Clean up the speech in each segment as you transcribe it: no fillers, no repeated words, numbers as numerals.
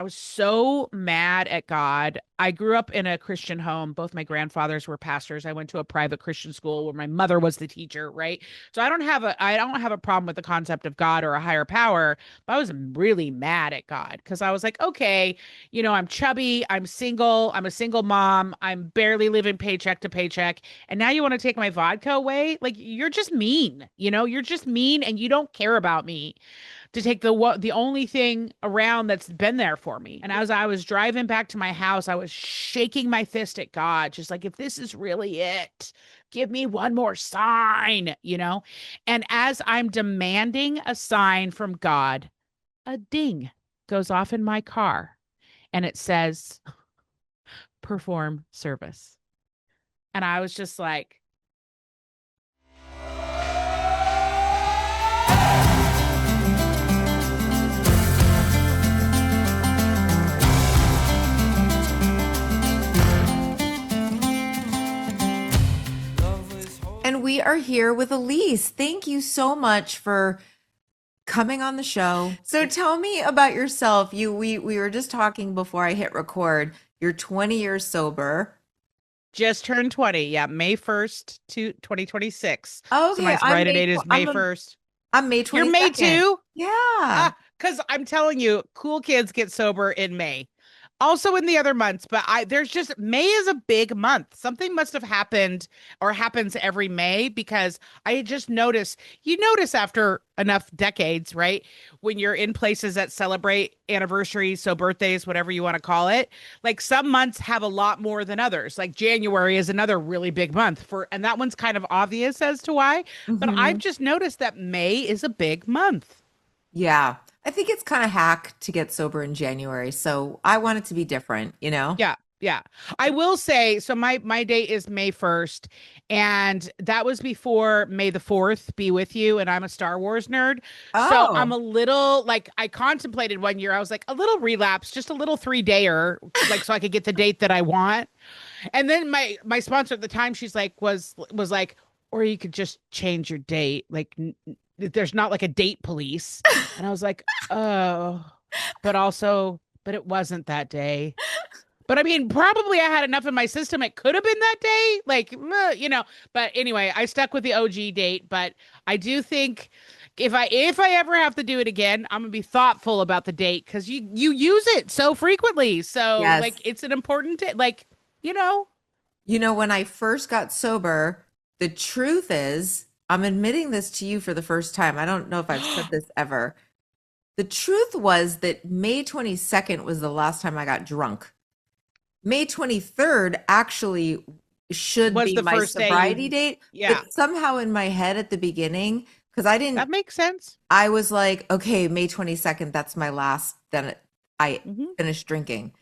I was so mad at God. I grew up in a Christian home. Both my grandfathers were pastors. I went to a private Christian school where my mother was the teacher, right? So I don't have a problem with the concept of God or a higher power, but I was really mad at God because I was like, okay, I'm chubby, I'm single, I'm a single mom, I'm barely living paycheck to paycheck, and now you want to take my vodka away? Like you're just mean, you're just mean and you don't care about me to take the only thing around that's been there for me. And as I was driving back to my house, I was shaking my fist at God, just like, if this is really it, give me one more sign. And as I'm demanding a sign from God, a ding goes off in my car and it says, perform service. And I was just like, And we are here with Alysse. Thank you so much for coming on the show. So tell me about yourself. We were just talking before I hit record. You're 20 years sober. just turned 20. Yeah, May 1st to 2026. So Okay, my sobriety date is May 1st. I'm May You're May 22nd. too? Yeah. Because I'm telling you, cool kids get sober in May. Also in the other months, but there's just May is a big month. Something must have happened or happens every May because I just noticed, you notice after enough decades, right? When you're in places that celebrate anniversaries, so birthdays, whatever you want to call it, like some months have a lot more than others. Like January is another really big month and that one's kind of obvious as to why, but I've Hmm. just noticed that May is a big month. Yeah. I think it's kind of hack to get sober in January. So I want it to be different, you know? Yeah, yeah. I will say, so my date is May 1st, and that was before May the 4th be with you, and I'm a Star Wars nerd. So I'm Oh, a little like I contemplated one year. I was like a little relapse, just a little 3-dayer, like so I could get the date that I want. And then my sponsor at the time, she's like was like, or you could just change your date. Like there's not like a date police. And I was like, oh, but it wasn't that day. But I mean, probably I had enough in my system. It could have been that day, like, But anyway, I stuck with the OG date. But I do think if I ever have to do it again, I'm gonna be thoughtful about the date because you use it so frequently. So yes. like, it's an important like, you know, When I first got sober, the truth is, I'm admitting this to you for the first time. I don't know if I've said this ever. The truth was that May 22nd was the last time I got drunk. May 23rd actually should was be the my first day sobriety you, date, yeah, but somehow in my head at the beginning, because that makes sense. I was like, okay, May 22nd, that's my last, then I Hmm. finished drinking.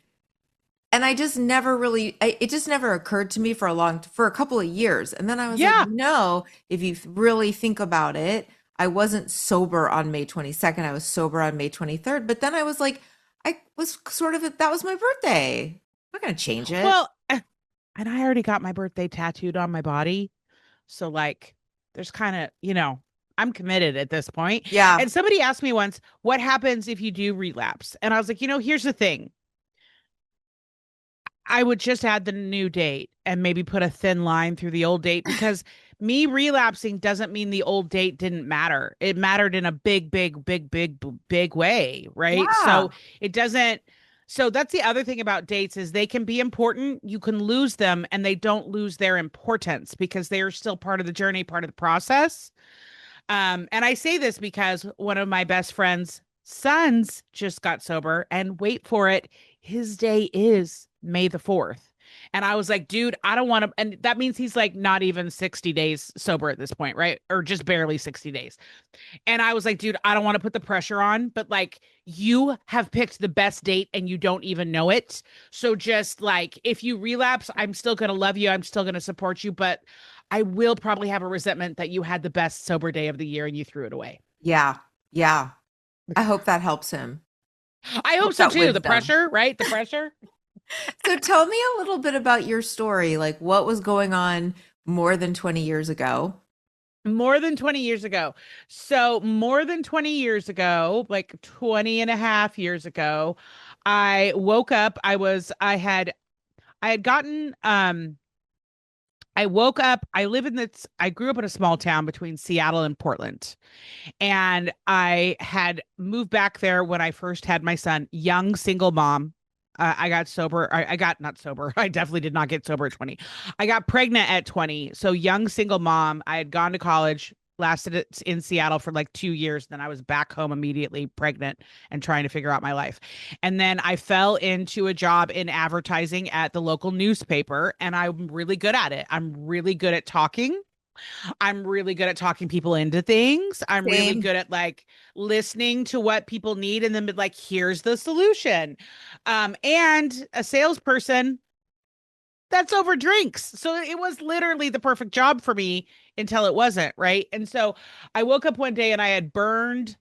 And I just never really, it just never occurred to me for a couple of years. And then I was like, Yeah. no, if you really think about it, I wasn't sober on May 22nd. I was sober on May 23rd. But then I was like, I was sort of, that was my birthday. I'm not going to change it. Well, and I already got my birthday tattooed on my body. So like there's kind of, I'm committed at this point. Yeah. And somebody asked me once, what happens if you do relapse? And I was like, here's the thing. I would just add the new date and maybe put a thin line through the old date because me relapsing doesn't mean the old date didn't matter. It mattered in a big, big, big, big, big way, right? Yeah. So it doesn't. So that's the other thing about dates is they can be important. You can lose them and they don't lose their importance because they are still part of the journey, part of the process. And I say this because one of my best friend's sons just got sober, and wait for it, his day is May the 4th. And I was like, dude, I don't want to. And that means he's like not even 60 days sober at this point, right? Or just barely 60 days. And I was like, dude, I don't want to put the pressure on, but like, you have picked the best date and you don't even know it. So just like, if you relapse, I'm still going to love you. I'm still going to support you, but I will probably have a resentment that you had the best sober day of the year and you threw it away. Yeah. Yeah. I hope that helps him. I hope Hope so that too. The wisdom. pressure, right? The pressure. So tell me a little bit about your story. Like what was going on more than 20 years ago? More than 20 years ago. So, more than 20 years ago, like 20 and a half years ago, I woke up. I had gotten I woke up. I grew up in a small town between Seattle and Portland. And I had moved back there when I first had my son, young single mom. I got sober. I got not sober. I definitely did not get sober at 20. I got pregnant at 20. So young single mom. I had gone to college, lasted it in Seattle for like 2 years. Then I was back home immediately pregnant and trying to figure out my life. And then I fell into a job in advertising at the local newspaper, and I'm really good at it. I'm really good at talking. I'm really good at talking people into things. I'm really Same. good at like listening to what people need and then be like, here's the solution. And a salesperson that's over drinks. So it was literally the perfect job for me until it wasn't, right? And so I woke up one day and I had burned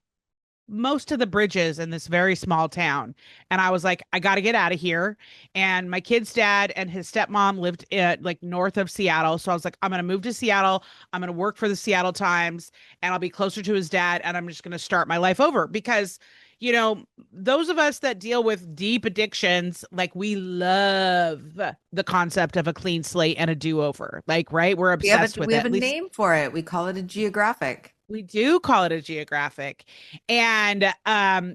most of the bridges in this very small town. And I was like, I got to get out of here. And my kid's dad and his stepmom lived like north of Seattle. So I was like, I'm going to move to Seattle. I'm going to work for the Seattle Times and I'll be closer to his dad. And I'm just going to start my life over because, those of us that deal with deep addictions, like we love the concept of a clean slate and a do over. Like, right? We're We have obsessed a with we it. have a At least name for it. We call it a geographic. we do call it a geographic. And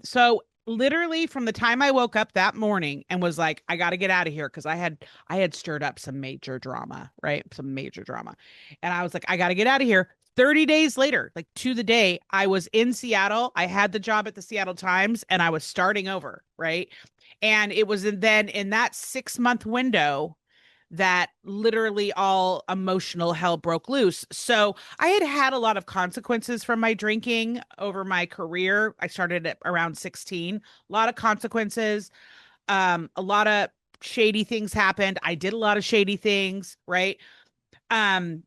so literally from the time I woke up that morning and was like, I gotta get out of here because I had stirred up some major drama, right? Some major drama. And I was like, I gotta get out of here. 30 days later, like to the day, I was in Seattle. I had the job at the Seattle Times and I was starting over, right? And it was then in that 6 month window that literally all emotional hell broke loose. So I had had a lot of consequences from my drinking over my career. I started at around 16, a lot of consequences, a lot of shady things happened. I did a lot of shady things, right?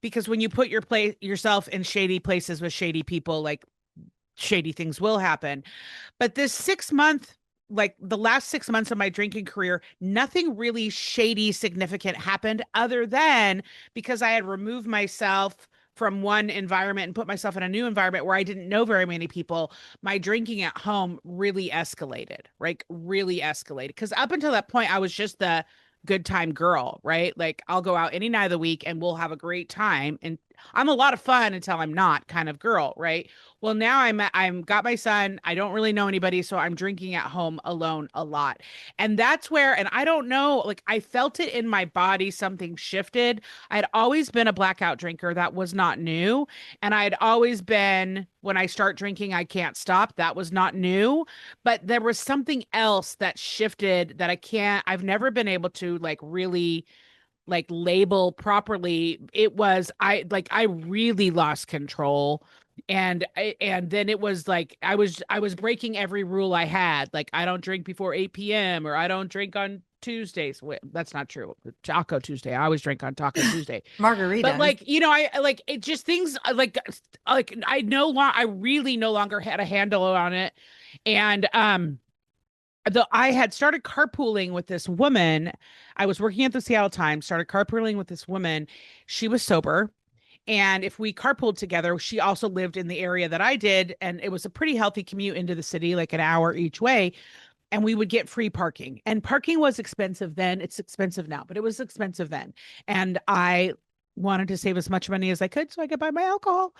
Because when you put yourself in shady places with shady people, like shady things will happen. But this 6 month, like the last 6 months of my drinking career, nothing really shady significant happened other than because I had removed myself from one environment and put myself in a new environment where I didn't know very many people. My drinking at home really escalated, right? Really escalated. Because up until that point, I was just the good time girl, right? Like I'll go out any night of the week and we'll have a great time. And I'm a lot of fun until I'm not kind of girl, right? Well, now I'm got my son. I don't really know anybody, so I'm drinking at home alone a lot. And that's where, and I don't know, like I felt it in my body, something shifted. I'd always been a blackout drinker. That was not new. And I'd always been, when I start drinking, I can't stop. That was not new. But there was something else that shifted that I've never been able to like really like label properly. It was I really lost control. And then it was like I was breaking every rule I had. Like I don't drink before 8 p.m. or I don't drink on Tuesdays. Wait, that's not true. Taco Tuesday. I always drink on Taco Tuesday. But Margaritas. like, I like it just things like I really no longer had a handle on it. And I had started carpooling with this woman. I was working at the Seattle Times, started carpooling with this woman. She was sober. And if we carpooled together, she also lived in the area that I did. And it was a pretty healthy commute into the city, like an hour each way. And we would get free parking. And parking was expensive then. It's expensive now, but it was expensive then. And I wanted to save as much money as I could so I could buy my alcohol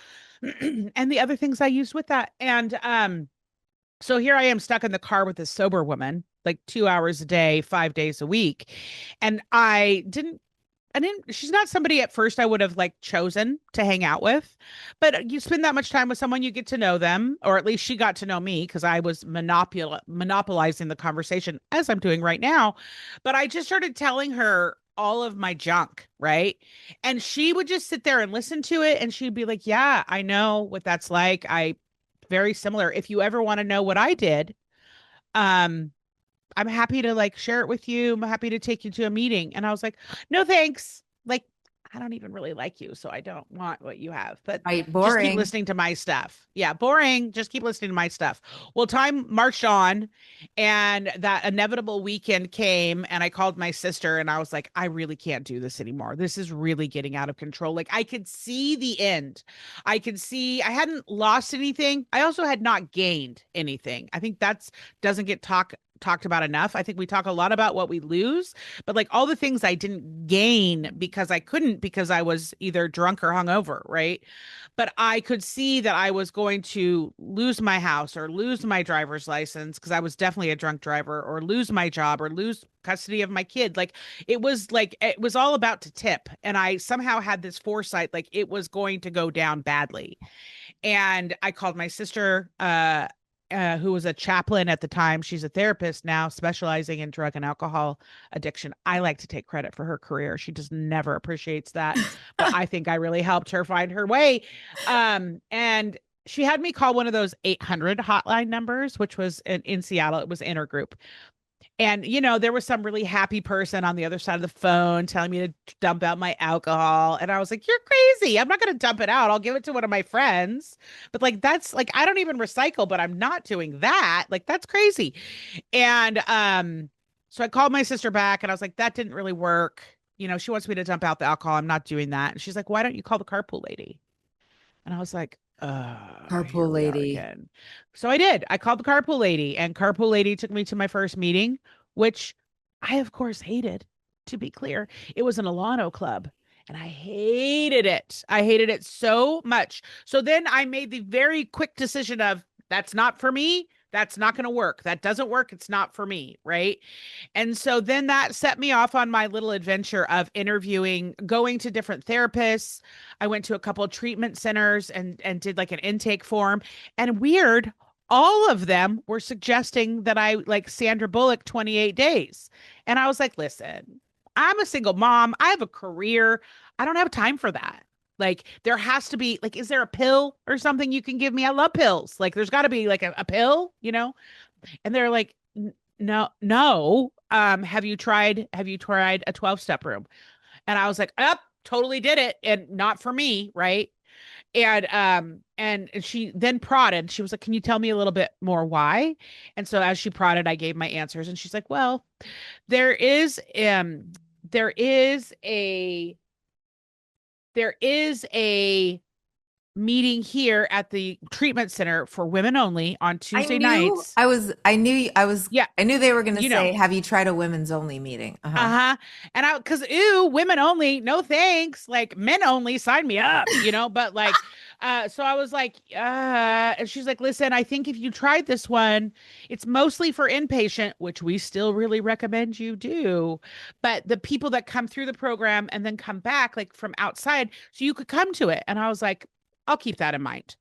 and the other things I used with that. And so here I am stuck in the car with this sober woman, like 2 hours a day, 5 days a week. And she's not somebody at first I would have like chosen to hang out with, but you spend that much time with someone, you get to know them, or at least she got to know me because I was monopolizing the conversation as I'm doing right now. But I just started telling her all of my junk, right? And she would just sit there and listen to it. And she'd be like, yeah, I know what that's like. Very similar. If you ever want to know what I did, um, I'm happy to like share it with you. I'm happy to take you to a meeting. And I was like, no, thanks. Like, I don't even really like you, so I don't want what you have. But Right, just keep boring. listening to my stuff. Yeah, boring. Just keep listening to my stuff. Well, time marched on, and that inevitable weekend came, and I called my sister, and I was like, I really can't do this anymore. This is really getting out of control. Like, I could see the end. I could see I hadn't lost anything. I also had not gained anything. I think that's doesn't get talked about enough. I think we talk a lot about what we lose, but like all the things I didn't gain because I couldn't, because I was either drunk or hungover, right? But I could see that I was going to lose my house or lose my driver's license because I was definitely a drunk driver, or lose my job or lose custody of my kid. Like it was all about to tip. And I somehow had this foresight, like it was going to go down badly. And I called my sister, who was a chaplain at the time. She's a therapist now, specializing in drug and alcohol addiction. I like to take credit for her career. She just never appreciates that, but I think I really helped her find her way. And she had me call one of those 800 hotline numbers, which was in Seattle. It was intergroup. And, there was some really happy person on the other side of the phone telling me to dump out my alcohol. And I was like, you're crazy. I'm not going to dump it out. I'll give it to one of my friends. But like, that's like, I don't even recycle, but I'm not doing that. Like, that's crazy. And so I called my sister back and I was like, that didn't really work. She wants me to dump out the alcohol. I'm not doing that. And she's like, why don't you call the carpool lady? And I was like, here Carpool we are lady. again. So I did. I called the carpool lady, and carpool lady took me to my first meeting, which I, of course, hated. To be clear, it was an Alano club, and I hated it. I hated it so much. So then I made the very quick decision of that's not for me. That's not going to work. That doesn't work. It's not for me. Right. And so then that set me off on my little adventure of interviewing, going to different therapists. I went to a couple of treatment centers and did like an intake form. And weird, all of them were suggesting that I like Sandra Bullock 28 days. And I was like, listen, I'm a single mom. I have a career. I don't have time for that. Like there has to be like, is there a pill or something you can give me? I love pills. Like there's got to be like a pill. And they're like, no, no. Have you tried a 12-step room? And I was like, up, totally did it. And not for me, right? And she then prodded. She was like, can you tell me a little bit more why? And so as she prodded, I gave my answers. And she's like, well, there is there is a there is a meeting here at the treatment center for women only on I Tuesday knew nights. I was I knew I was Yeah, I knew they were going to you know. say, "Have you tried a women's only meeting?" Uh-huh. Uh-huh. And cause ew, women only, no thanks. Like men only, sign me up. But like, so I was like, and she's like, listen, I think if you tried this one, it's mostly for inpatient, which we still really recommend you do. But the people that come through the program and then come back like from outside, so you could come to it. And I was like, I'll keep that in mind.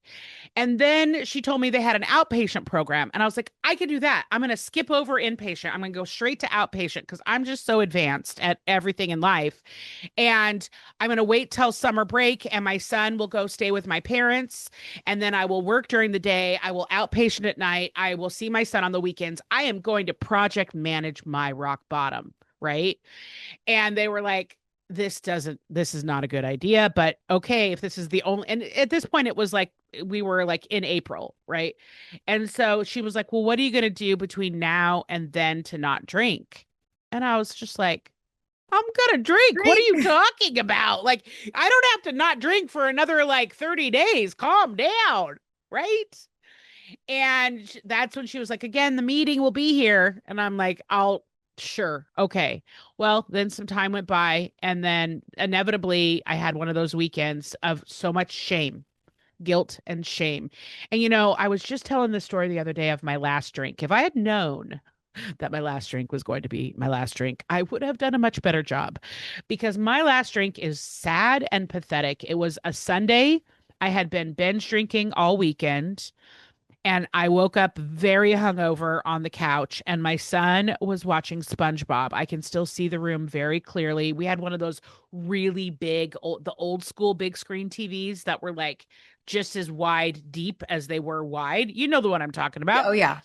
And then she told me they had an outpatient program. And I was like, I could do that. I'm going to skip over inpatient. I'm going to go straight to outpatient because I'm just so advanced at everything in life. And I'm going to wait till summer break and my son will go stay with my parents. And then I will work during the day. I will outpatient at night. I will see my son on the weekends. I am going to project manage my rock bottom. Right. And they were like, this is not a good idea, but okay, if this is the only, and at this point it was like, we were like in April, right? And so she was like, well, what are you going to do between now and then to not drink? And I was just like, I'm going to drink. What are you Drink. talking about? Like, I don't have to not drink for another like 30 days. Calm down. Right. And that's when she was like, again, the meeting will be here. And I'm like, sure. Okay. Well, then some time went by. And then inevitably, I had one of those weekends of so much shame, guilt, and shame. And, I was just telling the story the other day of my last drink. If I had known that my last drink was going to be my last drink, I would have done a much better job because my last drink is sad and pathetic. It was a Sunday. I had been binge drinking all weekend. And I woke up very hungover on the couch, and my son was watching SpongeBob. I can still see the room very clearly. We had one of those really big, the old school big screen TVs that were like just as wide deep as they were wide. You know the one I'm talking Yeah, about. oh yeah.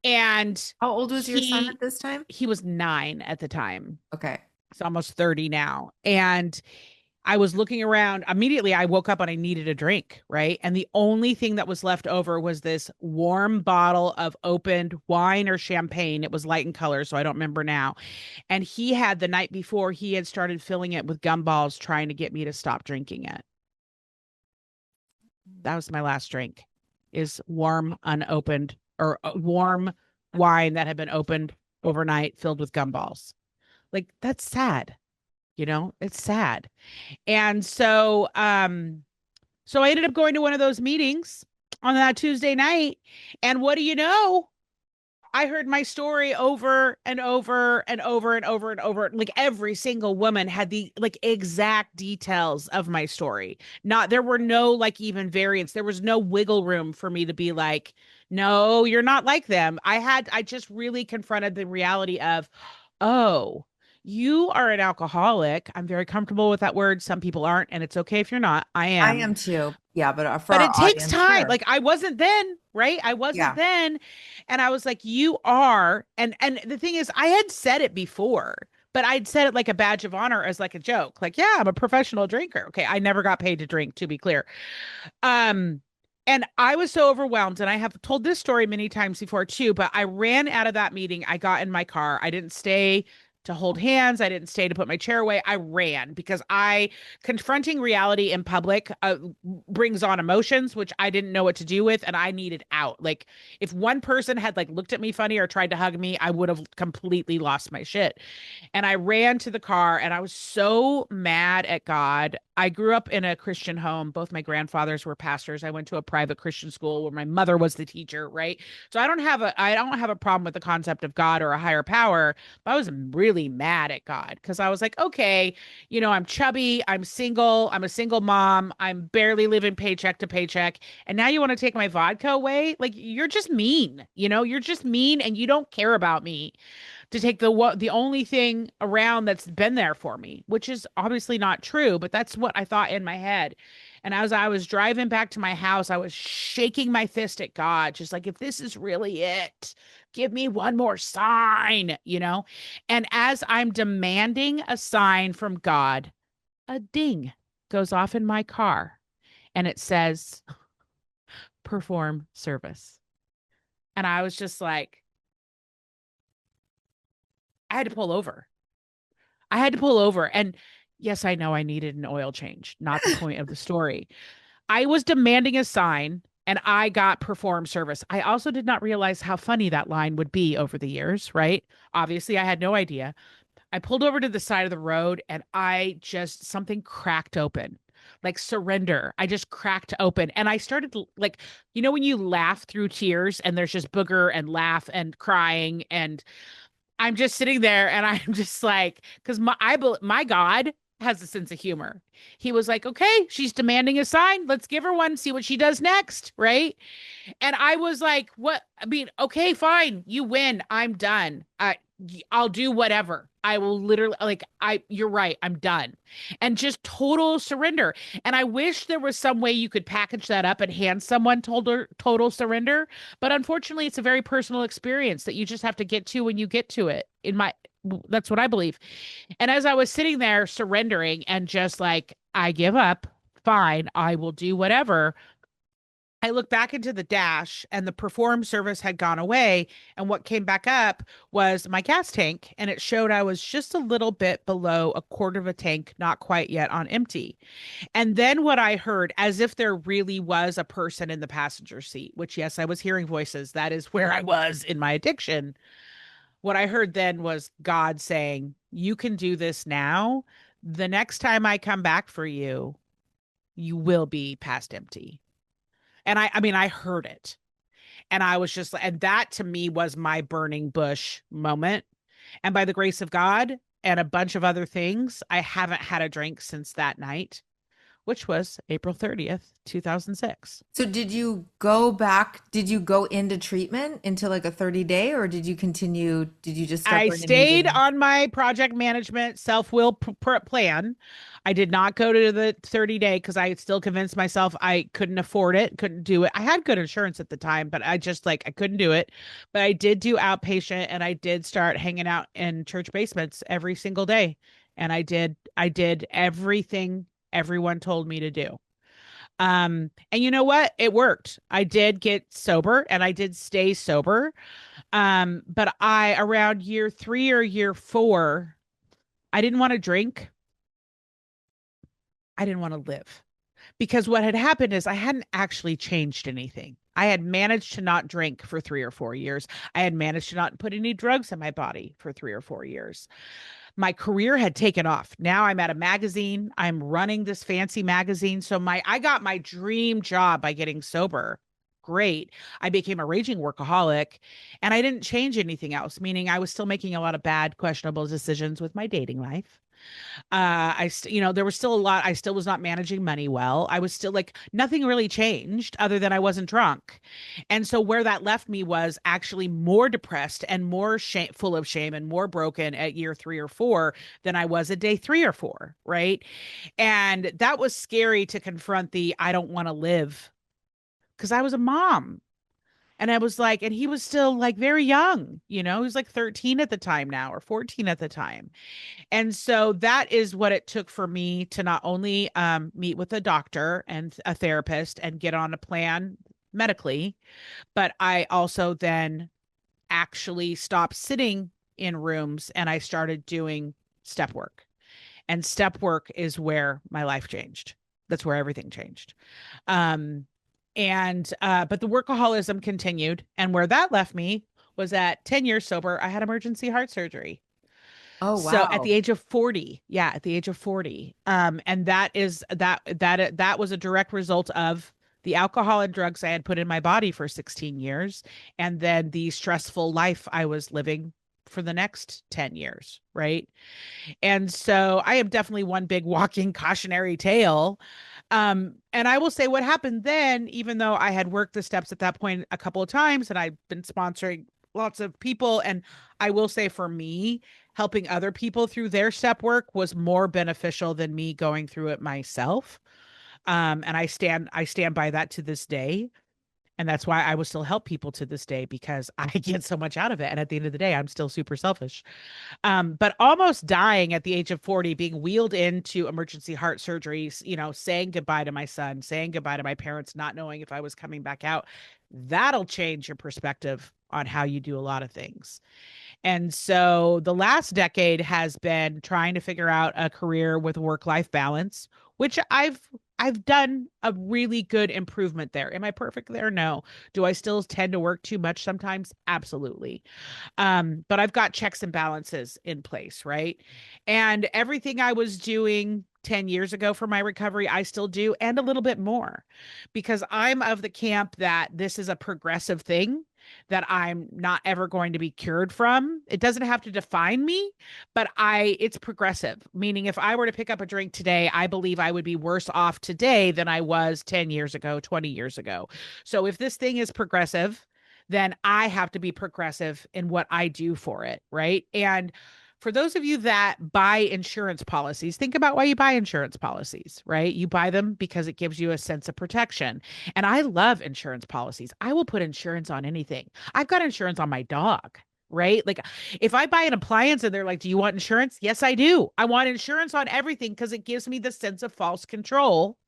And How old was your son he at this time? he was 9 at the time. Okay. He's almost 30 now. And I was looking around. Immediately, I woke up and I needed a drink, right? And the only thing that was left over was this warm bottle of opened wine or champagne. It was light in color, so I don't remember now. And he had the night before, he had started filling it with gumballs, trying to get me to stop drinking it. That was my last drink, is warm, unopened, or warm wine that had been opened overnight filled with gumballs. Like that's sad, it's sad. And so I ended up going to one of those meetings on that Tuesday night. And what do you know? I heard my story over and over and over and over and over. Like every single woman had the like exact details of my story. Not there were no like even variants. There was no wiggle room for me to be like, no, you're not like them. I just really confronted the reality of, oh, you are an alcoholic. I'm very comfortable with that word. Some people aren't, and it's okay if you're not. I I am. am too. Yeah, but for But our it takes audience, time. sure. Like I wasn't then, right? I wasn't Yeah. then. And I was like, you are. And the thing is, I had said it before, but I'd said it like a badge of honor as like a joke. Like, yeah, I'm a professional drinker. Okay. I never got paid to drink, to be clear. Um, and I was so overwhelmed, and I have told this story many times before too, but I ran out of that meeting. I got in my car. I didn't stay to hold hands. I didn't stay to put my chair away. I ran because I confronting reality in public brings on emotions, which I didn't know what to do with, and I needed out. Like if one person had like looked at me funny or tried to hug me, I would have completely lost my shit. And I ran to the car and I was so mad at God. I grew up in a Christian home. Both my grandfathers were pastors. I went to a private Christian school where my mother was the teacher, right? So I don't have a problem with the concept of God or a higher power, but I was really mad at God because I was like, okay, I'm chubby, I'm single, I'm a single mom, I'm barely living paycheck to paycheck, and now you want to take my vodka away? Like you're just mean, you're just mean and you don't care about me to take the only thing around that's been there for me, which is obviously not true, but that's what I thought in my head. And as I was driving back to my house, I was shaking my fist at God, just like, if this is really it, give me one more sign. And as I'm demanding a sign from God, a ding goes off in my car and it says, perform service. And I was just like, I had to pull over. I had to pull over. And yes, I know I needed an oil change, not the point of the story. I was demanding a sign and I got perform service. I also did not realize how funny that line would be over the years, right? Obviously, I had no idea. I pulled over to the side of the road and something cracked open. Like surrender. I just cracked open and I started like, when you laugh through tears and there's just booger and laugh and crying, and I'm just sitting there and I'm just like, because my God has a sense of humor. He was like, okay, she's demanding a sign. Let's give her one, see what she does next. Right. And I was like, what? I mean, okay, fine. You win. I'm done. I'll do whatever. I will literally you're right. I'm done. And just total surrender. And I wish there was some way you could package that up and hand someone total surrender. But unfortunately, it's a very personal experience that you just have to get to when you get to it. That's what I believe. And as I was sitting there surrendering and just like, I give up, fine, I will do whatever. I looked back into the dash and the perform service had gone away. And what came back up was my gas tank. And it showed I was just a little bit below a quarter of a tank, not quite yet on empty. And then what I heard, as if there really was a person in the passenger seat, which, yes, I was hearing voices. That is where I was in my addiction. What I heard then was God saying, you can do this now. The next time I come back for you, you will be past empty. And I mean, I heard it. And I was just, and that to me was my burning bush moment. And by the grace of God and a bunch of other things, I haven't had a drink since that night, which was April 30th, 2006. So did you go back? Did you go into treatment into like a 30-day, or did you continue? Did you just start I bringing stayed anything? on my project management self-will plan. I did not go to the 30-day because I still convinced myself I couldn't afford it, couldn't do it. I had good insurance at the time, but I just like I couldn't do it. But I did do outpatient and I did start hanging out in church basements every single day. And I did everything everyone told me to do. And you know what? It worked. I did get sober and I did stay sober. But around year 3 or year 4, I didn't want to drink. I didn't want to live because what had happened is I hadn't actually changed anything. I had managed to not drink for 3 or 4 years. I had managed to not put any drugs in my body for 3 or 4 years. My career had taken off. Now I'm at a magazine. I'm running this fancy magazine. So I got my dream job by getting sober. Great. I became a raging workaholic and I didn't change anything else, meaning I was still making a lot of bad, questionable decisions with my dating life. There was still a lot. I still was not managing money well. I was still like, nothing really changed other than I wasn't drunk. And so where that left me was actually more depressed and more shame, full of shame and more broken at year 3 or 4 than I was at day 3 or 4. Right. And that was scary to confront I don't want to live because I was a mom. And I was like, and he was still like very young, he was like 13 at the time now or 14 at the time. And so that is what it took for me to not only meet with a doctor and a therapist and get on a plan medically, but I also then actually stopped sitting in rooms and I started doing step work. And step work is where my life changed. That's where everything changed. Um, but the workaholism continued. And where that left me was at 10 years sober, I had emergency heart surgery. Oh, So at the wow. age of 40, yeah, at the age of 40. And that was a direct result of the alcohol and drugs I had put in my body for 16 years, and then the stressful life I was living for the next 10 years, right? And so I am definitely one big walking cautionary tale. And I will say what happened then, even though I had worked the steps at that point a couple of times and I've been sponsoring lots of people. And I will say for me, helping other people through their step work was more beneficial than me going through it myself. And I stand by that to this day. And that's why I will still help people to this day because I get so much out of it. And at the end of the day, I'm still super selfish. But almost dying at the age of 40, being wheeled into emergency heart surgeries, saying goodbye to my son, saying goodbye to my parents, not knowing if I was coming back out, that'll change your perspective on how you do a lot of things. And so the last decade has been trying to figure out a career with work-life balance, which I've done a really good improvement there. Am I perfect there? No. Do I still tend to work too much sometimes? Absolutely. But I've got checks and balances in place, right? And everything I was doing 10 years ago for my recovery, I still do, and a little bit more, because I'm of the camp that this is a progressive thing that I'm not ever going to be cured from. It doesn't have to define me, but it's progressive. Meaning if I were to pick up a drink today, I believe I would be worse off today than I was 10 years ago, 20 years ago. So if this thing is progressive, then I have to be progressive in what I do for it, right? And for those of you that buy insurance policies, think about why you buy insurance policies, right? You buy them because it gives you a sense of protection. And I love insurance policies. I will put insurance on anything. I've got insurance on my dog, right? Like if I buy an appliance and they're like, "Do you want insurance?" Yes, I do. I want insurance on everything because it gives me the sense of false control,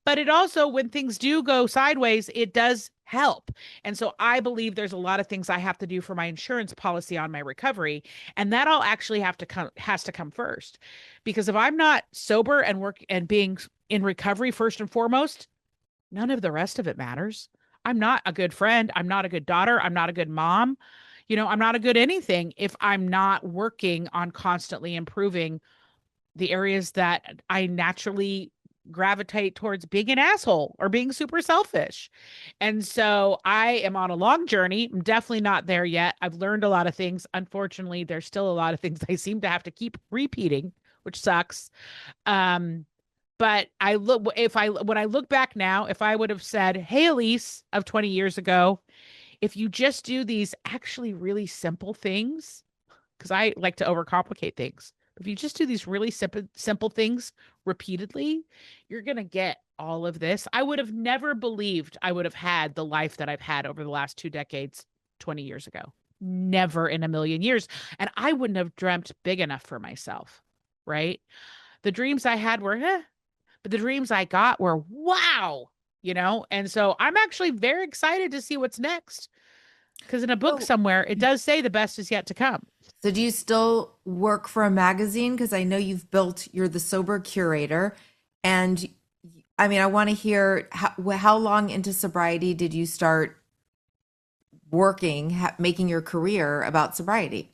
but it also, when things do go sideways, it does help. And so I believe there's a lot of things I have to do for my insurance policy on my recovery, and that all actually has to come first. Because if I'm not sober and work and being in recovery first and foremost, none of the rest of it matters. I'm not a good friend, I'm not a good daughter, I'm not a good mom. I'm not a good anything if I'm not working on constantly improving the areas that I naturally gravitate towards being an asshole or being super selfish. And so I am on a long journey. I'm definitely not there yet. I've learned a lot of things. Unfortunately, there's still a lot of things I seem to have to keep repeating, which sucks. Um, but when I look back now, if I would have said, "Hey, Alysse of 20 years ago, if you just do these actually really simple things," because I like to overcomplicate things. If you just do these really simple things repeatedly, you're going to get all of this. I would have never believed I would have had the life that I've had over the last 2 decades 20 years ago. Never in a million years. And I wouldn't have dreamt big enough for myself, right? The dreams I had were, but the dreams I got were, wow, And so I'm actually very excited to see what's next. Because in a book So, somewhere, it does say the best is yet to come. so do you still work for a magazine? Because I know you're the Sober Curator, and I mean, I want to hear how long into sobriety did you start working, making your career about sobriety?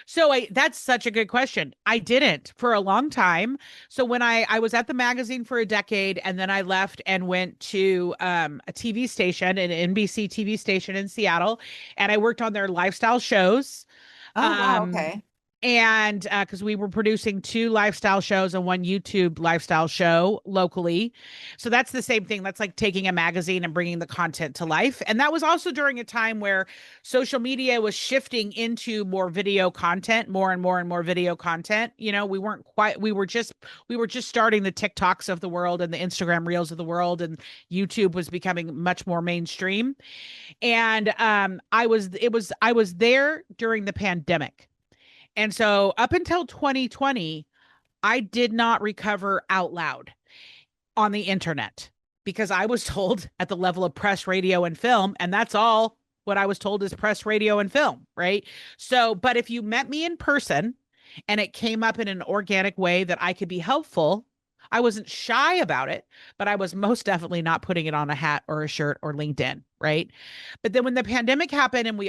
So that's such a good question. I didn't for a long time. So when I was at the magazine for a decade, and then I left and went to a TV station, an NBC TV station in Seattle, and I worked on their lifestyle shows. Oh, wow. Um, Okay. and because we were producing two lifestyle shows and one YouTube lifestyle show locally. So that's the same thing. That's like taking a magazine and bringing the content to life. And that was also during a time where social media was shifting into more video content, more and more and more video content. You know, we weren't quite, we were just starting the TikToks of the world and the Instagram reels of the world, and YouTube was becoming much more mainstream. And I was there during the pandemic. And so up until 2020, I did not recover out loud on the internet because I was told at the level of press, radio, and film, and that's all what I was told is press, radio, and film, right? So, but if you met me in person and it came up in an organic way that I could be helpful, I wasn't shy about it, but I was most definitely not putting it on a hat or a shirt or LinkedIn, right? But then when the pandemic happened and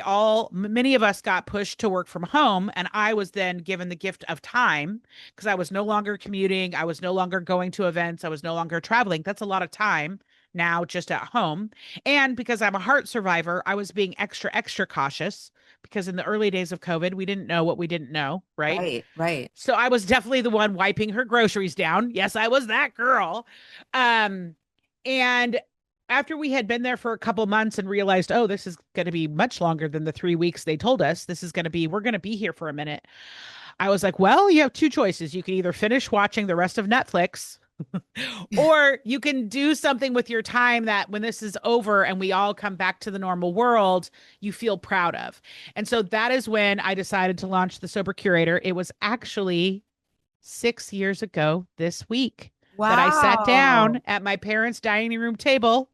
many of us got pushed to work from home, and I was then given the gift of time because I was no longer commuting, I was no longer going to events, I was no longer traveling. That's a lot of time now just at home. And because I'm a heart survivor, I was being extra, extra cautious because in the early days of COVID, we didn't know what we didn't know, right? Right, right. So I was definitely the one wiping her groceries down. Yes, I was that girl. Um, and after we had been there for a couple months and realized, oh, this is going to be much longer than the 3 weeks they told us, we're going to be here for a minute. I was like, well, you have two choices. You can either finish watching the rest of Netflix or you can do something with your time that when this is over and we all come back to the normal world, you feel proud of. And so that is when I decided to launch the Sober Curator. It was actually 6 years ago this week that I sat down Wow. at my parents' dining room table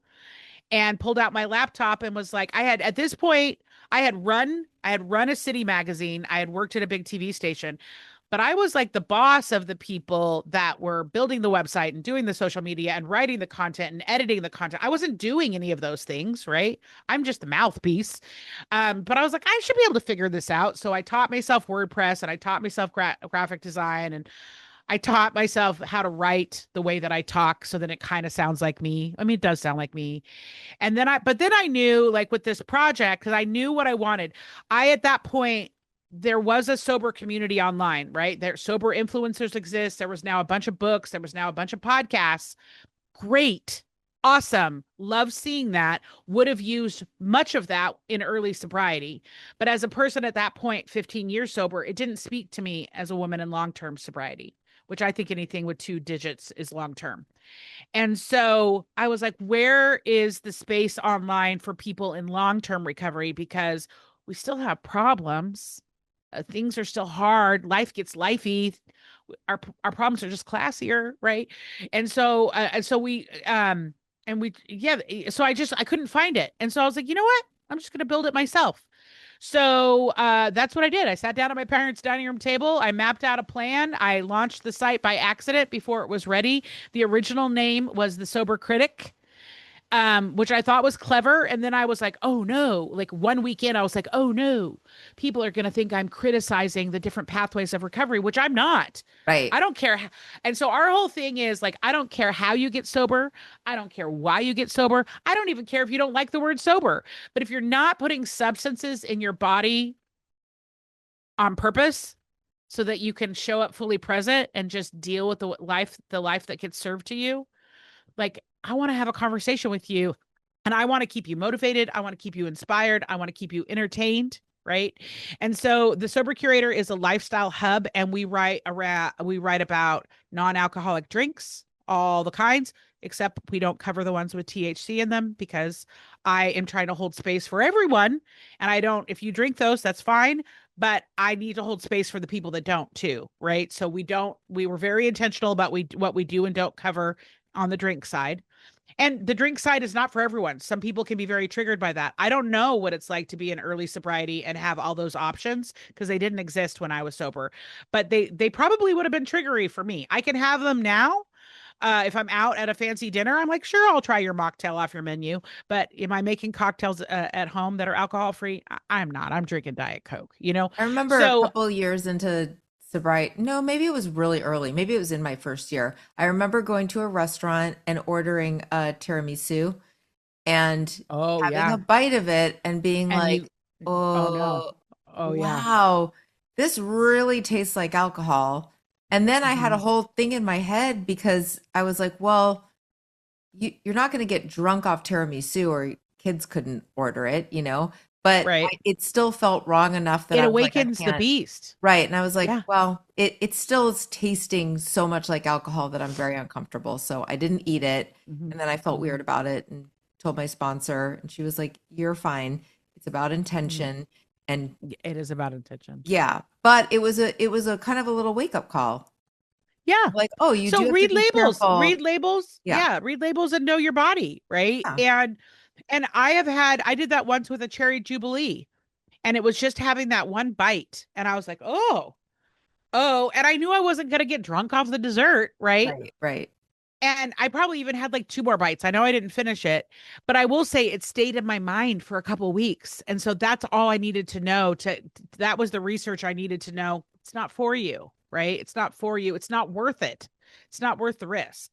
and pulled out my laptop and was like, I had at this point, I had run a city magazine. I had worked at a big TV station, but I was like the boss of the people that were building the website and doing the social media and writing the content and editing the content. I wasn't doing any of those things, right? I'm just the mouthpiece. But I was like, I should be able to figure this out. So I taught myself WordPress and I taught myself graphic design, and I taught myself how to write the way that I talk so that it kind of sounds like me. I mean, it does sound like me. But then I knew, like with this project, because I knew what I wanted. At that point, there was a sober community online, right? There, sober influencers exist. There was now a bunch of books. There was now a bunch of podcasts. Great. Awesome. Love seeing that. Would have used much of that in early sobriety. But as a person at that point, 15 years sober, it didn't speak to me as a woman in long term sobriety, which I think anything with two digits is long term. And so I was like, where is the space online for people in long term recovery? Because we still have problems. Things are still hard. Life gets lifey. Our problems are just classier, right? And so we and we yeah. So I couldn't find it, and so I was like, you know what? I'm just gonna build it myself. So that's what I did. I sat down at my parents' dining room table. I mapped out a plan. I launched the site by accident before it was ready. The original name was the Sober Critic, which I thought was clever. And then I was like, oh no, like one weekend, I was like, oh no, people are going to think I'm criticizing the different pathways of recovery, which I'm not. Right. I don't care. And so our whole thing is like, I don't care how you get sober. I don't care why you get sober. I don't even care if you don't like the word sober. But if you're not putting substances in your body on purpose so that you can show up fully present and just deal with the life that gets served to you, like, I want to have a conversation with you and I want to keep you motivated. I want to keep you inspired. I want to keep you entertained. Right. And so the Sober Curator is a lifestyle hub, and we write about non-alcoholic drinks, all the kinds, except we don't cover the ones with THC in them because I am trying to hold space for everyone. And I don't, if you drink those, that's fine. But I need to hold space for the people that don't too. Right. So we were very intentional about what we do and don't cover on the drink side. And the drink side is not for everyone. Some people can be very triggered by that. I don't know what it's like to be in early sobriety and have all those options because they didn't exist when I was sober. But they probably would have been triggery for me. I can have them now, If I'm out at a fancy dinner, I'm like, sure, I'll try your mocktail off your menu. But am I making cocktails at home that are alcohol free? I'm not. I'm drinking Diet Coke, you know? I remember a So, couple years into sobriety. No, maybe it was really early. Maybe it was in my first year. I remember going to a restaurant and ordering a tiramisu and oh, having a yeah. bite of it and being And you, like, oh, no. oh, Oh, yeah. wow, this really tastes like alcohol. And then I had a Hmm. whole thing in my head because I was like, well, you're not going to get drunk off tiramisu, or kids couldn't order it, but Right. it still felt wrong enough that It I was like, I awakens the can't. beast. Right. And I was like, Yeah. well, it still is tasting so much like alcohol that I'm very uncomfortable. So I didn't eat it. Hmm. And then I felt Hmm. weird about it and told my sponsor, and she was like, you're fine. It's about Hmm. intention. And It is about intention. yeah, but it was a kind of a little wake up call. Yeah. Like, oh, you do So have to read be labels, careful. read labels. Yeah. Yeah, read labels and know your body, right? Yeah. And I did that once with a cherry jubilee, and it was just having that one bite, and I was like, "Oh, oh," and I knew I wasn't going to get drunk off the dessert, right? Right. Right. And I probably even had like two more bites. I know I didn't finish it, but I will say it stayed in my mind for a couple of weeks. And so that's all I needed to know that was the research I needed to know. It's not for you, right? It's not for you. It's not worth it. It's not worth the risk.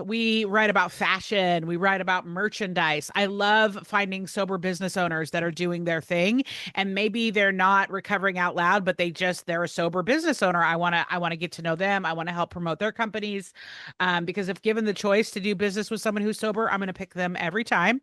We write about fashion, we write about merchandise. I love finding sober business owners that are doing their thing, and maybe they're not recovering out loud, but they're a sober business owner. I want to get to know them. I want to help promote their companies. Because if given the choice to do business with someone who's sober, I'm going to pick them every time.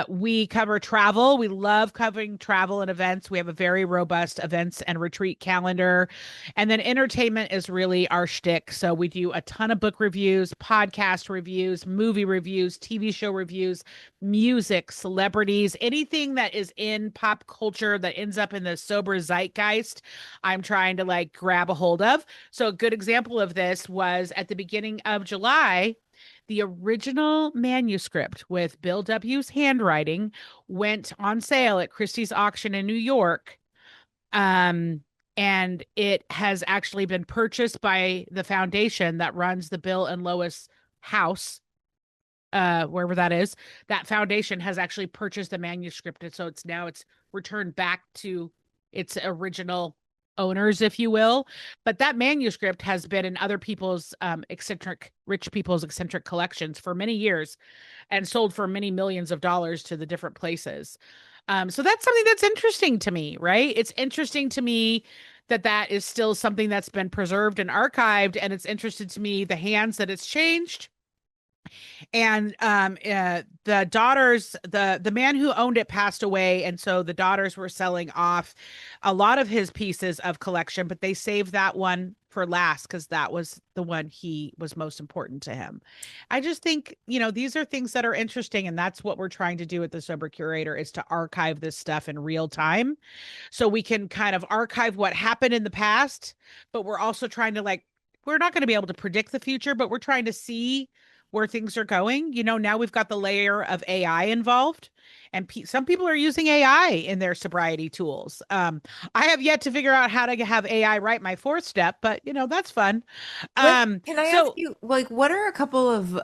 We cover travel. We love covering travel and events. We have a very robust events and retreat calendar. And then entertainment is really our shtick. So we do a ton of book reviews, podcast reviews, movie reviews, TV show reviews, music, celebrities, anything that is in pop culture that ends up in the sober zeitgeist, I'm trying to like grab a hold of. So a good example of this was at the beginning of July. The original manuscript with Bill W.'s handwriting went on sale at Christie's auction in New York. Um, and it has actually been purchased by the foundation that runs the Bill and Lois house, wherever that is. That foundation has actually purchased the manuscript. And so it's returned back to its original owners, if you will. But that manuscript has been in other people's rich people's eccentric collections for many years and sold for many millions of dollars to the different places. So that's something that's interesting to me, right? It's interesting to me that that is still something that's been preserved and archived, and it's interesting to me the hands that it's changed. And the daughters, the man who owned it passed away, and so the daughters were selling off a lot of his pieces of collection, but they saved that one for last because that was the one he was most important to him. I just think, these are things that are interesting, and that's what we're trying to do at the Sober Curator is to archive this stuff in real time so we can kind of archive what happened in the past, but we're also trying to like we're not going to be able to predict the future, but we're trying to see where things are going. Now we've got the layer of AI involved, and some people are using AI in their sobriety tools. I have yet to figure out how to have AI write my fourth step, but that's fun. What can I ask So you, like, what are a couple of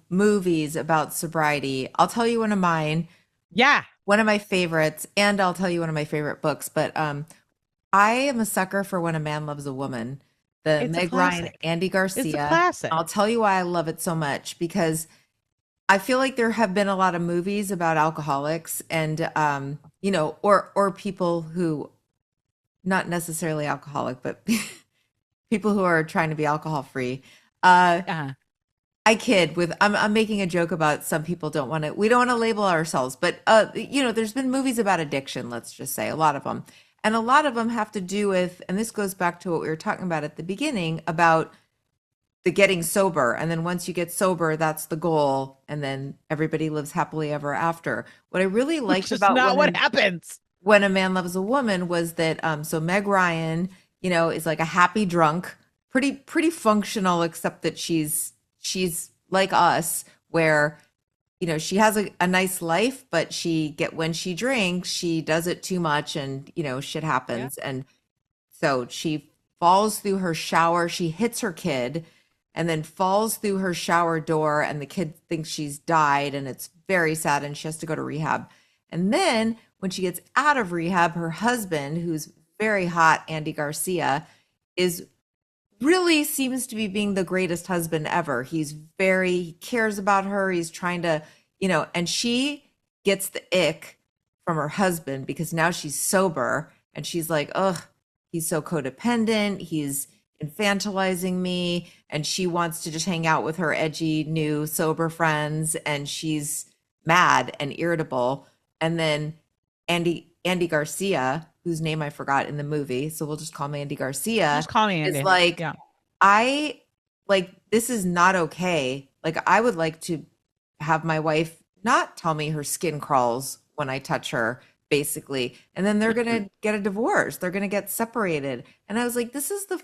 movies about sobriety? I'll tell you one of mine, yeah, one of my favorites, and I'll tell you one of my favorite books. But I am a sucker for When a Man Loves a Woman, the it's a Meg Ryan, classic. Andy It's a Garcia. classic. I'll tell you why I love it so much because I feel like there have been a lot of movies about alcoholics and or people who not necessarily alcoholic, but people who are trying to be alcohol free. Uh, Uh, I kid with I'm making a joke about some people we don't want to label ourselves, but there's been movies about addiction, let's just say, a lot of them. And a lot of them have to do with, and this goes back to what we were talking about at the beginning about the getting sober. And then once you get sober, that's the goal. And then everybody lives happily ever after. What I really which liked is about not what happens. when a Man Loves a Woman was that so Meg Ryan, is like a happy drunk, pretty functional, except that she's like us, where she has a nice life, but when she drinks, she does it too much, and shit Yeah. happens, and so she falls through her shower. She hits her kid and then falls through her shower door, and the kid thinks she's died, and it's very sad, and she has to go to rehab. And then when she gets out of rehab, her husband, who's very hot, Andy Garcia, is really seems to be being the greatest husband ever. He cares about her. He's trying to, and she gets the ick from her husband because now she's sober and she's like, ugh, he's so codependent. He's infantilizing me. And she wants to just hang out with her edgy new sober friends. And she's mad and irritable. And then Andy Garcia, whose name I forgot in the movie, so we'll just call him Andy Garcia, Just call me is Andy. like, Yeah. I like this is not okay. Like I would like to have my wife not tell me her skin crawls when I touch her, basically. And then they're gonna get a divorce. They're gonna get separated. And I was like, this is the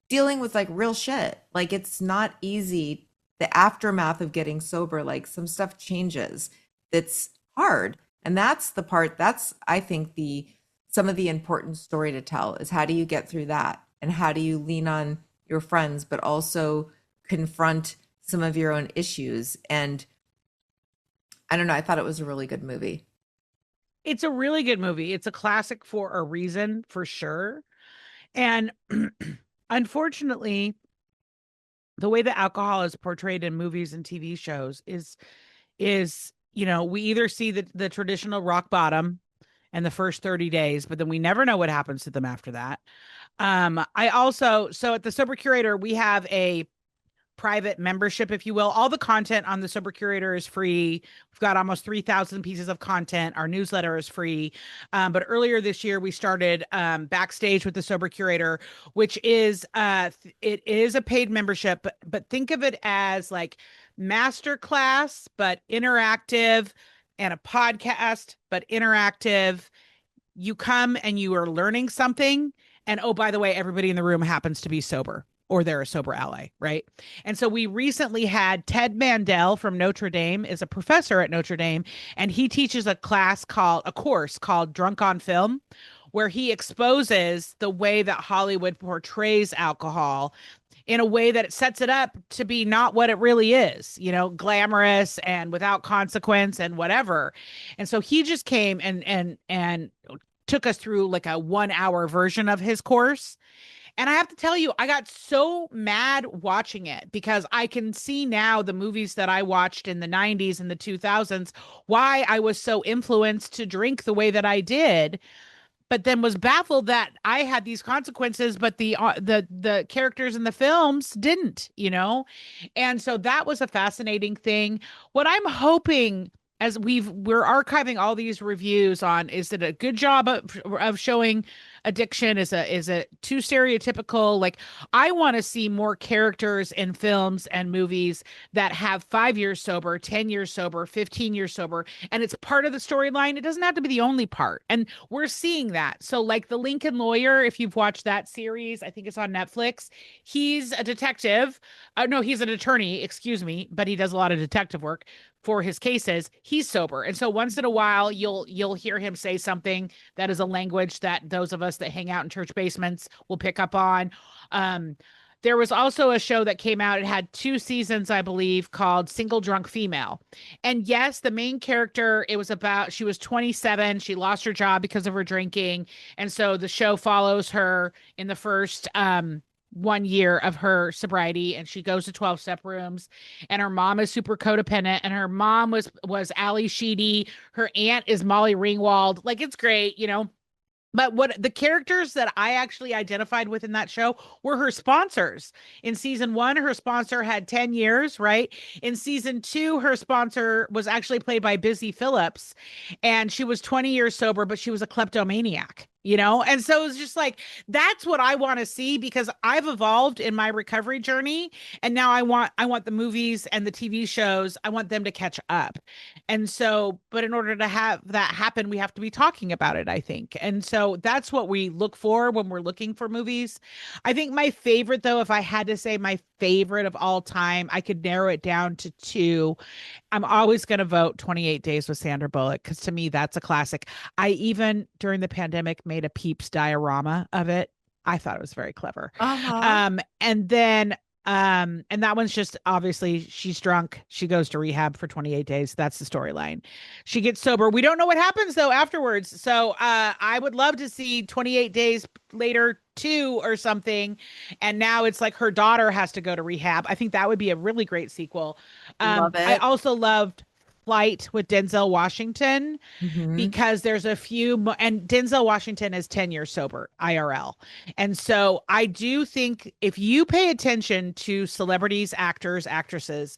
dealing with like real shit. Like it's not easy. The aftermath of getting sober, like some stuff changes. It's hard. And that's the part that's I think the some of the important story to tell is how do you get through that? And how do you lean on your friends, but also confront some of your own issues? And I don't know, I thought it was a really good movie. It's a really good movie. It's a classic for a reason, for sure. And unfortunately, the way that alcohol is portrayed in movies and TV shows is we either see the traditional rock bottom and the first 30 days, but then we never know what happens to them after that. I also, so at the Sober Curator, we have a private membership, if you will. All the content on the Sober Curator is free. We've got almost 3,000 pieces of content. Our newsletter is free. But earlier this year, we started Backstage with the Sober Curator, which is it is a paid membership, but think of it as like masterclass, but interactive, and a podcast, but interactive. You come and you are learning something. And oh, by the way, everybody in the room happens to be sober or they're a sober ally, right? And so we recently had Ted Mandel from Notre Dame, is a professor at Notre Dame, and he teaches a course called Drunk on Film, where he exposes the way that Hollywood portrays alcohol in a way that it sets it up to be not what it really is, glamorous and without consequence and whatever. And so he just came and took us through like a 1 hour version of his course. And I have to tell you, I got so mad watching it because I can see now the movies that I watched in the 90s and the 2000s, why I was so influenced to drink the way that I did, but then was baffled that I had these consequences, but the characters in the films didn't. And so that was a fascinating thing. What I'm hoping, as we're archiving all these reviews on, is it a good job of showing addiction? Is it too stereotypical? Like, I want to see more characters in films and movies that have 5 years sober, 10 years sober, 15 years sober, and it's part of the storyline. It doesn't have to be the only part, and we're seeing that. So like the Lincoln Lawyer, if you've watched that series, I think it's on Netflix. He's a detective. No, he's an attorney, excuse me, but he does a lot of detective work for his cases. He's sober, and so once in a while you'll hear him say something that is a language that those of us that hang out in church basements will pick up on. There was also a show that came out, it had 2 seasons, I believe, called Single Drunk Female. And yes, the main character, it was about, she was 27, she lost her job because of her drinking, and so the show follows her in the first 1 year of her sobriety, and she goes to 12-step rooms, and her mom is super codependent, and her mom was Ali Sheedy, her aunt is Molly Ringwald. Like, it's great. But what the characters that I actually identified with in that show were her sponsors. In season 1, her sponsor had 10 years, right? In season 2, her sponsor was actually played by Busy Phillips, and she was 20 years sober, but she was a kleptomaniac. And so it's just like, that's what I want to see, because I've evolved in my recovery journey, and now I want the movies and the TV shows, I want them to catch up. And so, but in order to have that happen, we have to be talking about it, I think. And so that's what we look for when we're looking for movies. I think my favorite, though, if I had to say my favorite of all time, I could narrow it down to two. I'm always going to vote 28 Days with Sandra Bullock, because to me, that's a classic. I even during the pandemic made a Peeps diorama of it. I thought it was very clever. Uh-huh. And then and that one's just obviously she's drunk. She goes to rehab for 28 days. That's the storyline. She gets sober. We don't know what happens though afterwards. So I would love to see 28 days later two or something. And now it's like her daughter has to go to rehab. I think that would be a really great sequel. Love I it. also loved Flight with Denzel Washington Hmm. because there's a few and Denzel Washington is 10 years sober IRL. And so I do think if you pay attention to celebrities, actors, actresses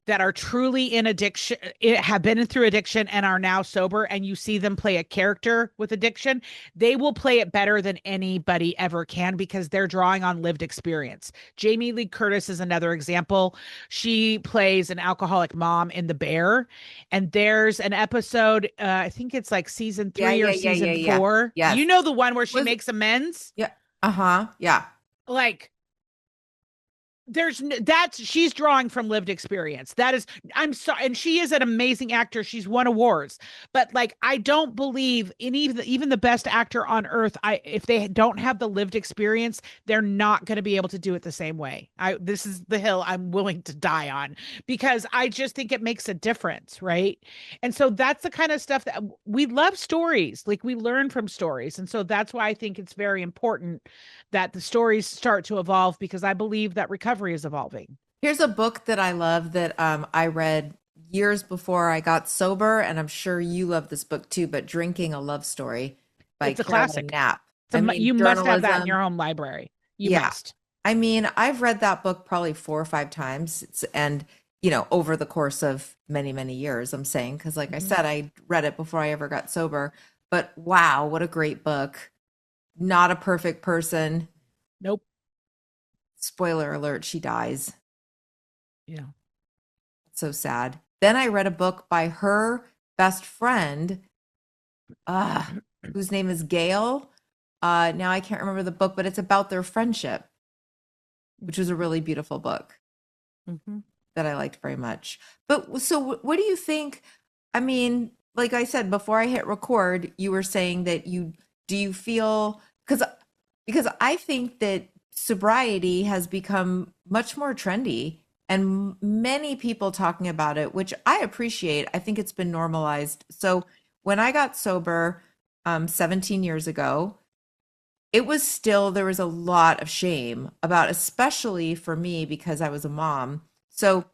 that are truly in addiction, have been through addiction and are now sober, and you see them play a character with addiction, they will play it better than anybody ever can because they're drawing on lived experience. Jamie Lee Curtis is another example. She plays an alcoholic mom in The Bear, and there's an episode, I think it's like season Yeah, 3 or yeah, yeah, yeah, season yeah. 4. You Yes. know the one where she Was makes amends? yeah. Uh-huh. Yeah. Like that's she's drawing from lived experience. That is, I'm sorry, and she is an amazing actor. She's won awards, but like I don't believe in even the best actor on earth, I if they don't have the lived experience, they're not going to be able to do it the same way. I This is the hill I'm willing to die on because I just think it makes a difference, right? And so that's the kind of stuff that we love. Stories, like we learn from stories, and so that's why I think it's very important that the stories start to evolve because I believe that recovery is evolving. Here's a book that I love that I read years before I got sober, and I'm sure you love this book too, but Drinking a Love Story by It's a Caroline classic. Knapp. I mean, You must have that in your journalism. home library. You Yeah. must. I mean, I've read that book probably 4 or 5 times. And, over the course of many, many years, I'm saying, because like I Mhm. said, I read it before I ever got sober. But wow, what a great book. Not a perfect person. Nope. Spoiler alert, she dies. Yeah. So sad. Then I read a book by her best friend, uh, whose name is Gail. Now I can't remember the book, but it's about their friendship, which was a really beautiful book Mm-hmm. that I liked very much. But so what do you think? I mean, like I said, before I hit record, you were saying that do you feel because I think that sobriety has become much more trendy and many people talking about it, which I appreciate. I think it's been normalized. So when I got sober 17 years ago, it was still there was a lot of shame about, especially for me because I was a mom. So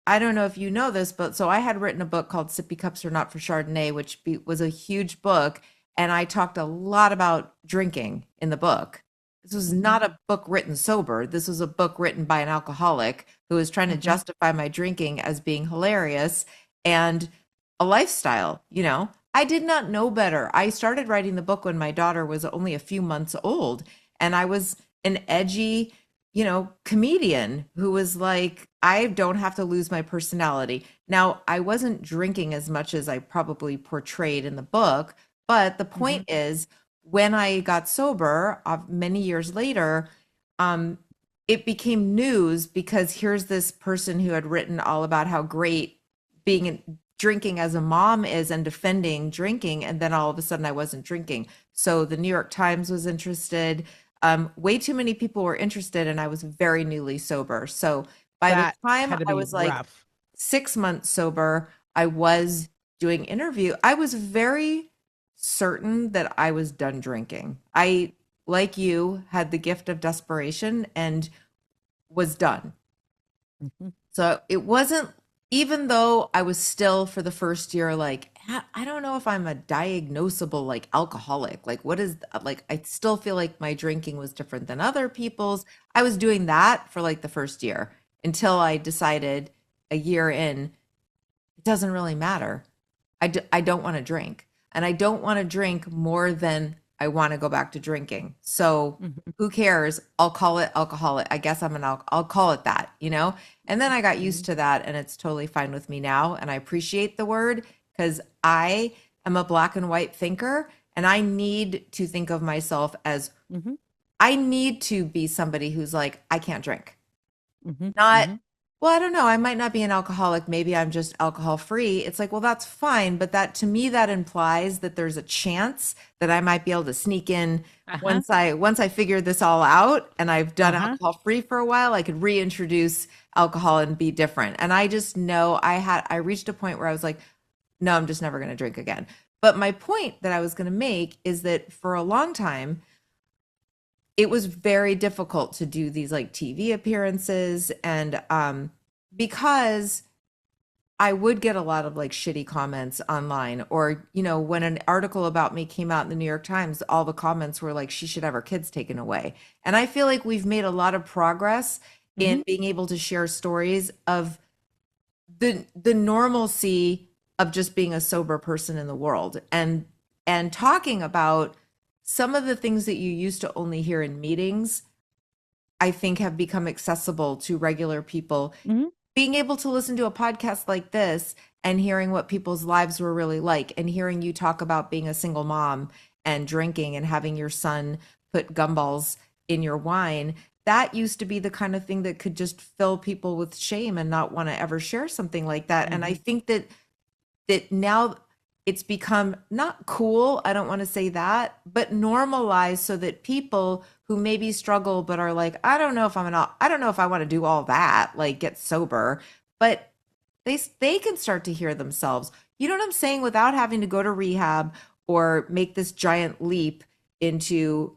I don't know if you know this, but so I had written a book called Sippy Cups Are Not for Chardonnay, which was a huge book. And I talked a lot about drinking in the book. This was Mm-hmm. not a book written sober. This was a book written by an alcoholic who was trying to Mm-hmm. justify my drinking as being hilarious and a lifestyle. I did not know better. I started writing the book when my daughter was only a few months old, and I was an edgy comedian who was like, I don't have to lose my personality. Now, I wasn't drinking as much as I probably portrayed in the book, but the Mm-hmm. point is, when I got sober many years later, um, it became news because here's this person who had written all about how great drinking as a mom is and defending drinking, and then all of a sudden I wasn't drinking. So the New York Times was interested. Way too many people were interested, and I was very newly sober. So by the That time had to I be was like rough. 6 months sober, I was doing interview. I was very certain that I was done drinking. I, like you, had the gift of desperation and was done. Mm-hmm. So it wasn't, even though I was still for the first year, like, I don't know if I'm a diagnosable like alcoholic. Like, what is like, I still feel like my drinking was different than other people's. I was doing that for like the first year until I decided a year in, it doesn't really matter. I don't want to drink. And I don't want to drink more than I want to go back to drinking. So Mm-hmm. who cares? I'll call it alcoholic. I guess I'll call it that. And then I got used to that and it's totally fine with me now. And I appreciate the word because I am a black and white thinker and I need to think of myself as Mm-hmm. I need to be somebody who's like, I can't drink. Mm-hmm. Not Mm-hmm. well, I don't know. I might not be an alcoholic. Maybe I'm just alcohol free. It's like, well, that's fine. But that to me, that implies that there's a chance that I might be able to sneak in Uh-huh. once I figure this all out and I've done Uh-huh. alcohol free for a while, I could reintroduce alcohol and be different. And I just know I reached a point where I was like, no, I'm just never going to drink again. But my point that I was going to make is that for a long time, it was very difficult to do these like TV appearances and because I would get a lot of like shitty comments online or when an article about me came out in the New York Times, all the comments were like she should have her kids taken away. And I feel like we've made a lot of progress Hmm. in being able to share stories of the normalcy of just being a sober person in the world and talking about some of the things that you used to only hear in meetings, I think have become accessible to regular people. Hmm. Being able to listen to a podcast like this and hearing what people's lives were really like and hearing you talk about being a single mom and drinking and having your son put gumballs in your wine, that used to be the kind of thing that could just fill people with shame and not want to ever share something like that. And I Hmm. think that now it's become not cool, I don't want to say that, but normalized so that people who maybe struggle but are like, I don't know if I want to do all that, like get sober, but they can start to hear themselves. You know what I'm saying? Without having to go to rehab or make this giant leap into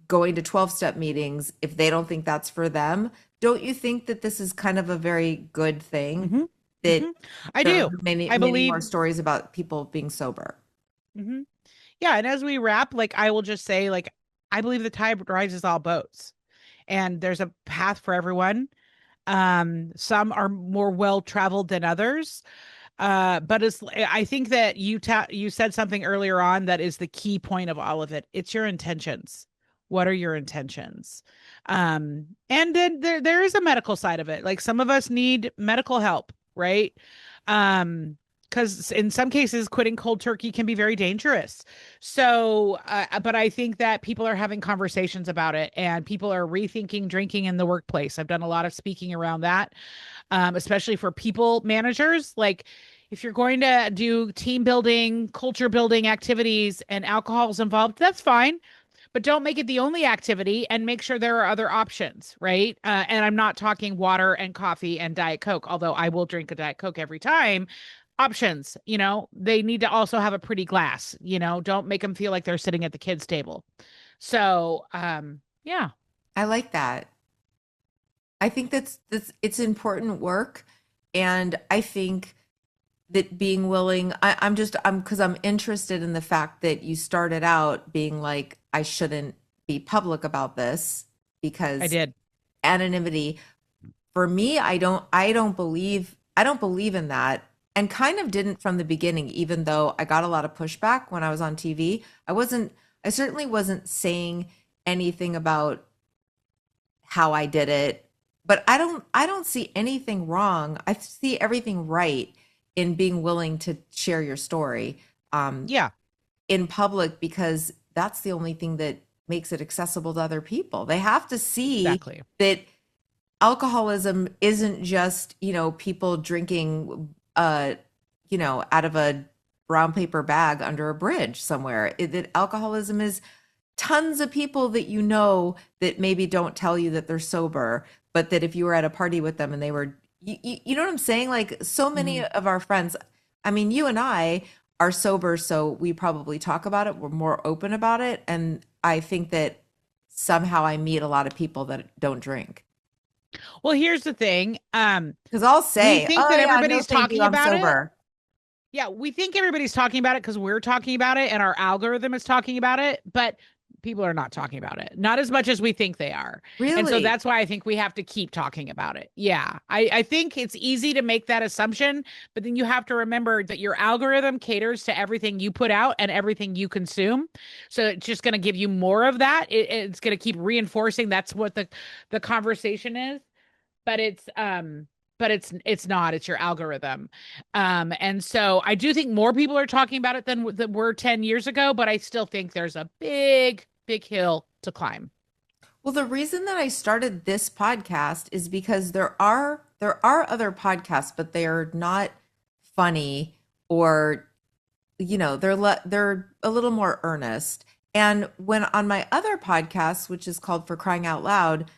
going to 12-step meetings if they don't think that's for them. Don't you think that this is kind of a very good thing Hmm. that Hmm. I there are do. many, I many more believe. stories about people being sober? Hmm. Yeah, and as we wrap, like I will just say, like I believe the tide rises all boats, and there's a path for everyone. Some are more well traveled than others. But it's I think that you said something earlier on that is the key point of all of it. It's your intentions. What are your intentions? And then there is a medical side of it. Like some of us need medical help, right? Um, because in some cases, quitting cold turkey can be very dangerous. So, but I think that people are having conversations about it and people are rethinking drinking in the workplace. I've done a lot of speaking around that, especially for people managers. Like, if you're going to do team building, culture building activities and alcohol is involved, that's fine. But don't make it the only activity and make sure there are other options, right? And I'm not talking water and coffee and Diet Coke, although I will drink a Diet Coke every time. Options, they need to also have a pretty glass, don't make them feel like they're sitting at the kids' table. So, yeah. I like that. I think that's it's important work. And I think that being willing, I'm because I'm interested in the fact that you started out being like, I shouldn't be public about this I because did. anonymity for me, I don't believe in that and kind of didn't from the beginning, even though I got a lot of pushback when I was on TV. I certainly wasn't saying anything about how I did it, but I don't see anything wrong. I see everything right in being willing to share your story Yeah, in public because that's the only thing that makes it accessible to other people. They have to see exactly. that alcoholism isn't just, people drinking out of a brown paper bag under a bridge somewhere. That alcoholism is tons of people that that maybe don't tell you that they're sober, but that if you were at a party with them and they were, you know what I'm saying? Like so many Hmm. of our friends, I mean, you and I are sober, so we probably talk about it. We're more open about it. And I think that somehow I meet a lot of people that don't drink. Well, here's the thing. Because I'll We say, think oh, that yeah, no, everybody's thank you, talking I'm about it. sober. Yeah, we think everybody's talking about it because we're talking about it and our algorithm is talking about it, but people are not talking about it. Not as much as we think they are. And so Really? that's why I think we have to keep talking about it. Yeah. I think it's easy to make that assumption, but then you have to remember that your algorithm caters to everything you put out and everything you consume. So it's just going to give you more of that. It's going to keep reinforcing that's what the conversation is, but it's not, it's your algorithm. And so I do think more people are talking about it than were 10 years ago, but I still think there's a big hill to climb. Well, the reason that I started this podcast is because there are there are other podcasts, but they are not funny, or they're a little more earnest. And when on my other podcast, which is called For Crying Out Loud,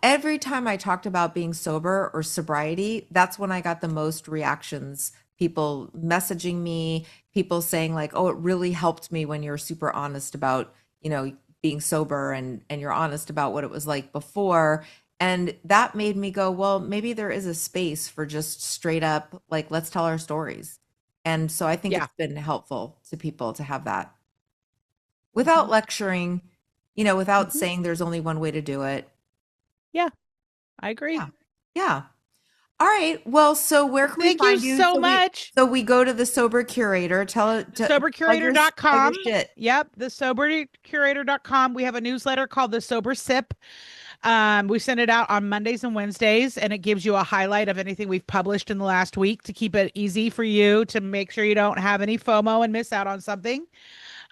every time I talked about being sober or sobriety, that's when I got the most reactions. People messaging me, people saying like, "Oh, it really helped me when you're super honest about, being sober, and you're honest about what it was like before." And that made me go, well, maybe there is a space for just straight up, like, let's tell our stories. And so I think Yeah. it's been helpful to people to have that without Mhm. lecturing, without Mhm. saying there's only one way to do it. Yeah, I agree. Yeah. Yeah. All right. Well, so where can we Thank you find you? so much. So we go to the Sober Curator. Tell it to plug your Sobercurator.com. shit. Yep, the sobercurator.com. We have a newsletter called the Sober Sip. We send it out on Mondays and Wednesdays, and it gives you a highlight of anything we've published in the last week to keep it easy for you to make sure you don't have any FOMO and miss out on something.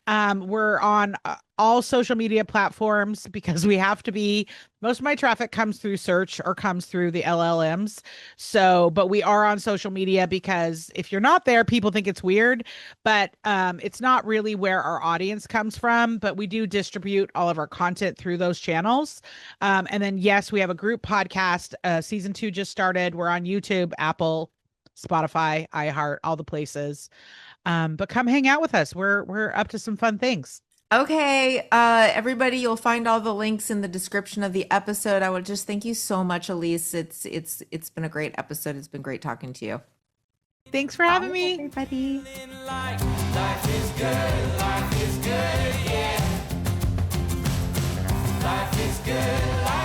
We're on all social media platforms because we have to be. Most of my traffic comes through search or comes through the LLMs. So, but we are on social media because if you're not there, people think it's weird, but it's not really where our audience comes from. But we do distribute all of our content through those channels. And then, yes, we have a group podcast. Season 2 just started. We're on YouTube, Apple, Spotify, iHeart, all the places. But come hang out with us. We're up to some fun things. Okay, everybody, you'll find all the links in the description of the episode. I would just thank you so much, Alysse. It's been a great episode. It's been great talking to you. Thanks for Bye, having me. everybody. Life is good, life is good, yeah. Life is good, life